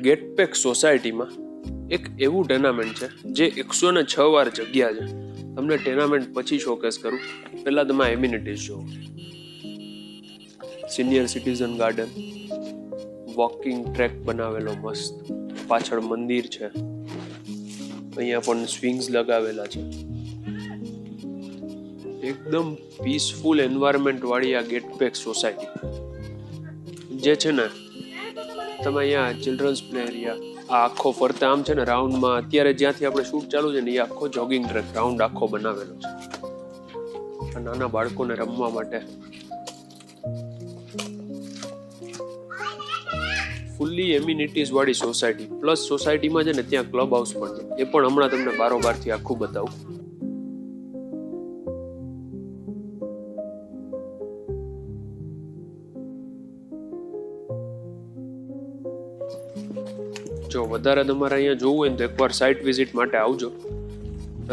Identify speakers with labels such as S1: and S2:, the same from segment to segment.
S1: ગેટપેક સોસાયટીમાં એક એવું ટેનામેન્ટ છે જે 106 વાર જગ્યા છે. તમને ટેનામેન્ટ પછી શોકેસ કરું, પહેલા તમે એમિનિટીઝ જુઓ. Senior citizen garden, walking track બનાવેલો મસ્ત, પાછળ મંદિર છે, અહીંયા પણ સ્વિંગ્સ લગાવેલા છે. એકદમ પીસફુલ એન્વાયરમેન્ટ વાળી આ ગેટપેક સોસાયટી જે છે ને, તમે અહીંયા ચિલ્ડ્રન્સ પ્લે એરિયા, આ આખો ફરતે આમ છે ને રાઉન્ડમાં, અત્યારે જ્યાંથી આપણે શૂટ ચાલુ છે ને એ આખો જોગિંગ ટ્રેક રાઉન્ડ આખો બનાવેલો છે નાના બાળકોને રમવા માટે. ફૂલ્લી એમ્યુનિટીઝ વાળી સોસાયટી, પ્લસ સોસાયટીમાં છે ને ત્યાં ક્લબ હાઉસ પણ છે, એ પણ હમણાં તમને બારોબારથી આખું બતાવું. જો વધારે તમારે અહીંયા જોવું હોય ને તો એકવાર સાઇટ વિઝિટ માટે આવજો.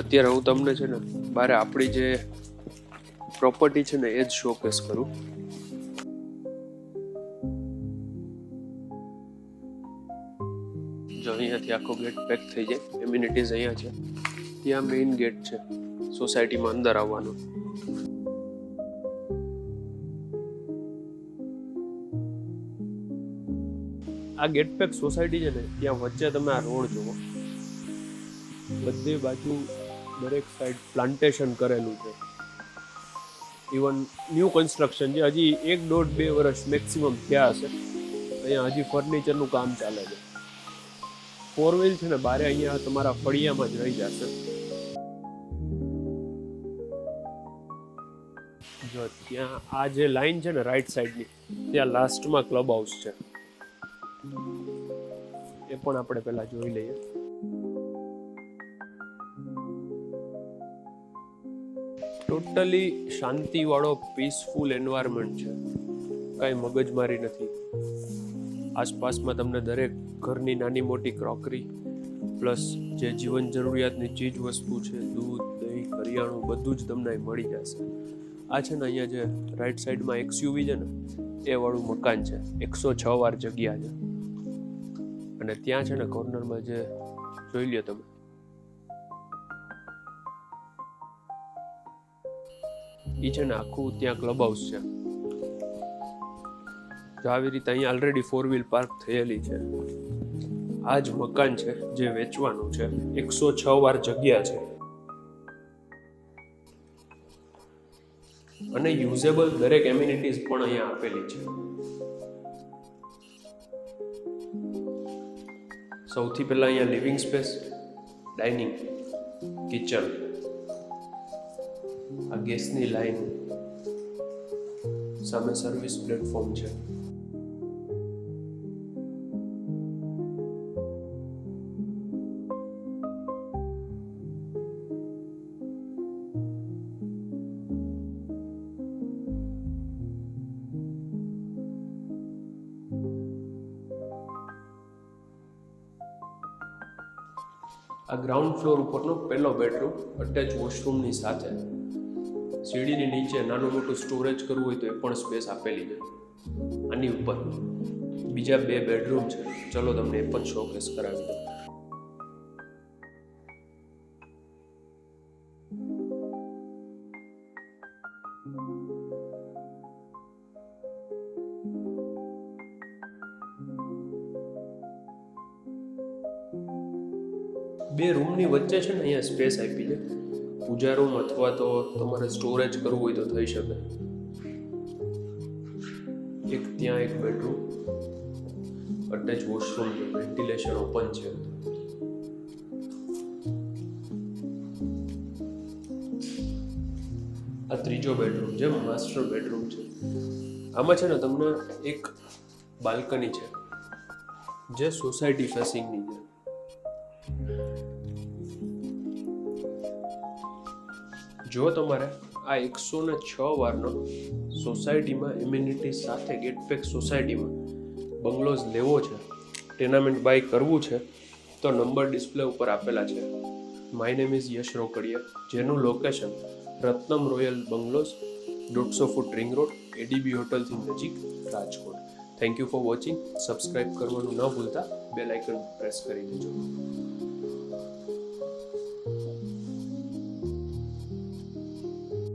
S1: અત્યારે હું તમને છે ને બારે આપણી જે પ્રોપર્ટી છે ને એ જ શોકેસ કરું. જો અહીંયાથી આખો ગેટ પેક થઈ જાય, એમ્યુનિટીઝ અહીંયા છે, ત્યાં મેઇન ગેટ છે સોસાયટીમાં અંદર આવવાનો. આ ગેટપેક સોસાયટી છે ને ત્યાં વચ્ચે તમે આ રોડ જુઓ, બધી બાજુ દરેક સાઈડ પ્લાન્ટેશન કરેલું છે. ઇવન ન્યૂ કન્સ્ટ્રક્શન છે, હજી 1.5-2 વર્ષ મેક્સિમમ થયા હશે. અહીંયા હજી ફર્નિચરનું કામ ચાલે છે. 4 વ્હીલ છે ને બારે અહીંયા તમારા ફળિયામાં જ રહી જશે. જો ત્યાં આ જે લાઈન છે ને રાઈટ સાઈડની, ત્યાં લાસ્ટમાં ક્લબ હાઉસ છે, એ પણ આપણે પહેલા જોઈ લઈએ. ટોટલી શાંતિવાળો પીસફુલ એન્વાયરમેન્ટ છે, કાંઈ મગજમારી નથી. આસપાસમાં તમને દરેક ઘરની નાની મોટી ક્રોકરી પ્લસ જે જીવન જરૂરિયાતની ચીજ વસ્તુ છે, દૂધ, દહીં, કરિયાણું બધું જ તમને અહીં મળી જશે. આ છે ને અહીંયા જે રાઈટ સાઈડમાં XUV છે ને એ વાળું મકાન છે, 106 વાર જગ્યા છે. અને ત્યાં છે ને કોર્નરમાં જે જોઈ લ્યો તમે, એ છે ને આખું ત્યાં ક્લબ હાઉસ છે. તો આવી રીતે અહીંયા ઓલરેડી 4 વ્હીલ પાર્ક થયેલી છે. આ જ મકાન છે જે વેચવાનું છે, 106 વાર જગ્યા છે અને યુઝેબલ દરેક એમ્યુનિટીઝ પણ અહીંયા આપેલી છે. સૌથી પહેલા અહીંયા લિવિંગ સ્પેસ, ડાઇનિંગ, કિચન, આ ગેસની લાઈન, સામે સર્વિસ પ્લેટફોર્મ છે. આ ગ્રાઉન્ડ ફ્લોર ઉપરનો પહેલો બેડરૂમ, અટેચ વોશરૂમની સાથે. સીડીની નીચે નાનું મોટું સ્ટોરેજ કરવું હોય તો એ પણ સ્પેસ આપેલી છે. આની ઉપર બીજા 2 બેડરૂમ છે, ચલો તમને એ પણ શોકેસ કરાવી દઉં. બે રૂમની વચ્ચે છે ને અહીંયા સ્પેસ આપી છે, પૂજા રૂમ અથવા તો તમારે સ્ટોરેજ કરવું હોય તો થઈ શકે. એક ત્યાં એક બેડરૂમ, અટેચ વોશરૂમ છે, વેન્ટિલેશન ઓપન છે. આ ત્રીજો બેડરૂમ છે, માસ્ટર બેડરૂમ છે. આમાં છે ને તમને એક બાલ્કની છે જે સોસાયટી ફેસિંગની છે. જો તમારે આ 106 વારનો સોસાયટીમાં એમ્યુનિટી સાથે ગેટપેક સોસાયટીમાં બંગલોઝ લેવો છે, ટેનામેન્ટ બાય કરવું છે, તો નંબર ડિસ્પ્લે ઉપર આપેલા છે. માય નેમ ઇઝ યશ રોકડિયા, જેનું location Ratnam royal bungalows, 150 foot ring road, ADB હોટલથી નજીક, Rajkot. Thank you for watching. Subscribe કરવાનું ન ભૂલતા, બેલ આઇકન પ્રેસ કરી દેજો.